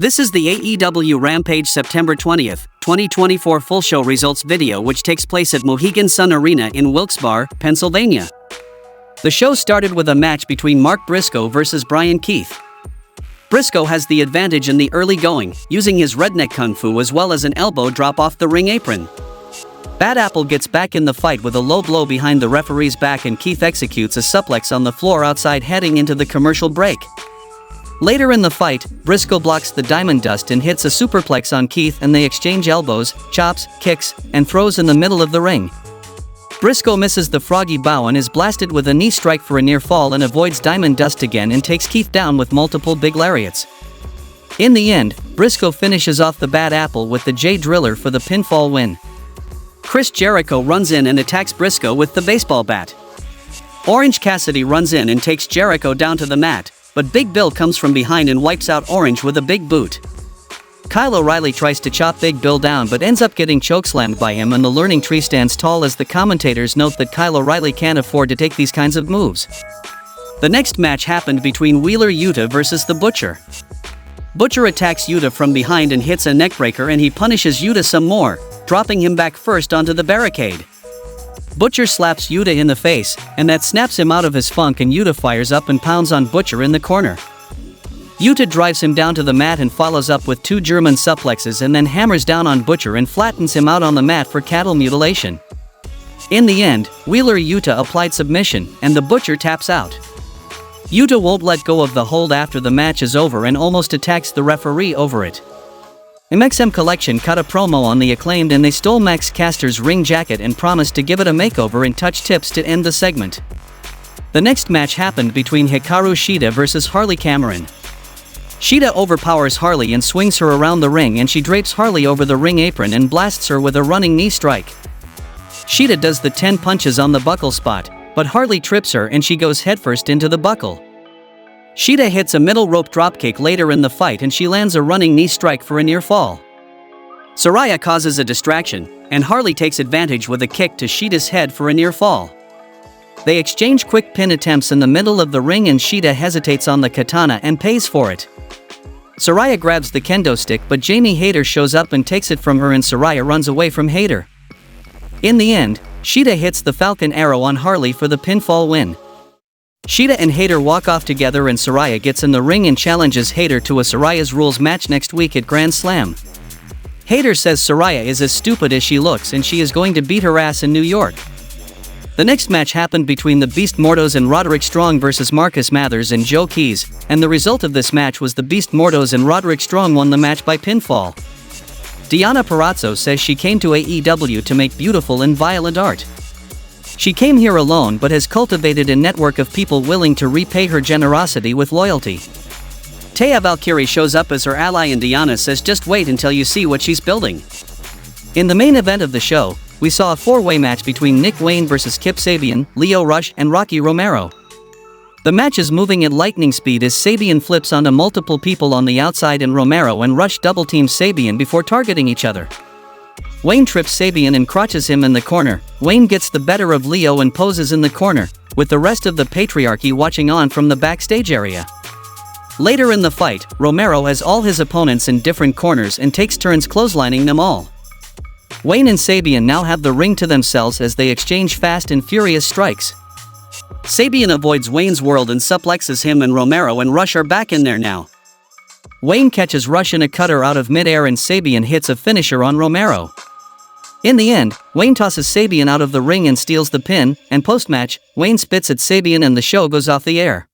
This is the AEW Rampage September 20th, 2024 full show results video which takes place at Mohegan Sun Arena in Wilkes-Barre, Pennsylvania. The show started with a match between Mark Briscoe versus Brian Keith. Briscoe has the advantage in the early going, using his redneck kung fu as well as an elbow drop off the ring apron. Bad Apple gets back in the fight with a low blow behind the referee's back and Keith executes a suplex on the floor outside heading into the commercial break. Later in the fight, Briscoe blocks the diamond dust and hits a superplex on Keith and they exchange elbows, chops, kicks, and throws in the middle of the ring. Briscoe misses the froggy bow and is blasted with a knee strike for a near fall and avoids diamond dust again and takes Keith down with multiple big lariats. In the end, Briscoe finishes off the Bad Apple with the J Driller for the pinfall win. Chris Jericho runs in and attacks Briscoe with the baseball bat. Orange Cassidy runs in and takes Jericho down to the mat, but Big Bill comes from behind and wipes out Orange with a big boot. Kyle O'Reilly tries to chop Big Bill down but ends up getting chokeslammed by him and the learning tree stands tall as the commentators note that Kyle O'Reilly can't afford to take these kinds of moves. The next match happened between Wheeler Yuta versus the Butcher. Butcher attacks Yuta from behind and hits a neckbreaker and he punishes Yuta some more, dropping him back first onto the barricade. Butcher slaps Yuta in the face, and that snaps him out of his funk and Yuta fires up and pounds on Butcher in the corner. Yuta drives him down to the mat and follows up with two German suplexes and then hammers down on Butcher and flattens him out on the mat for cattle mutilation. In the end, Wheeler Yuta applied submission, and the Butcher taps out. Yuta won't let go of the hold after the match is over and almost attacks the referee over it. MXM Collection cut a promo on the Acclaimed and they stole Max Caster's ring jacket and promised to give it a makeover and touch tips to end the segment. The next match happened between Hikaru Shida versus Harley Cameron. Shida overpowers Harley and swings her around the ring and she drapes Harley over the ring apron and blasts her with a running knee strike. Shida does the 10 punches on the buckle spot, but Harley trips her and she goes headfirst into the buckle. Shida hits a middle rope dropkick later in the fight and she lands a running knee strike for a near fall. Saraya causes a distraction, and Harley takes advantage with a kick to Shida's head for a near fall. They exchange quick pin attempts in the middle of the ring and Shida hesitates on the katana and pays for it. Saraya grabs the kendo stick but Jamie Hayter shows up and takes it from her and Saraya runs away from Hayter. In the end, Shida hits the Falcon Arrow on Harley for the pinfall win. Shida and Hayter walk off together and Saraya gets in the ring and challenges Hayter to a Saraya's Rules match next week at Grand Slam. Hayter says Saraya is as stupid as she looks and she is going to beat her ass in New York. The next match happened between the Beast Mordos and Roderick Strong versus Marcus Mathers and Joe Keys, and the result of this match was the Beast Mordos and Roderick Strong won the match by pinfall. Deonna Purrazzo says she came to AEW to make beautiful and violent art. She came here alone but has cultivated a network of people willing to repay her generosity with loyalty. Taya Valkyrie shows up as her ally and Deonna says just wait until you see what she's building. In the main event of the show, we saw a four-way match between Nick Wayne versus Kip Sabian, Lio Rush, and Rocky Romero. The match is moving at lightning speed as Sabian flips onto multiple people on the outside and Romero and Rush double-teams Sabian before targeting each other. Wayne trips Sabian and crotches him in the corner. Wayne gets the better of Leo and poses in the corner, with the rest of the patriarchy watching on from the backstage area. Later in the fight, Romero has all his opponents in different corners and takes turns clotheslining them all. Wayne and Sabian now have the ring to themselves as they exchange fast and furious strikes. Sabian avoids Wayne's world and suplexes him and Romero and Rush are back in there now. Wayne catches Rush in a cutter out of midair and Sabian hits a finisher on Romero. In the end, Wayne tosses Sabian out of the ring and steals the pin, and post-match, Wayne spits at Sabian and the show goes off the air.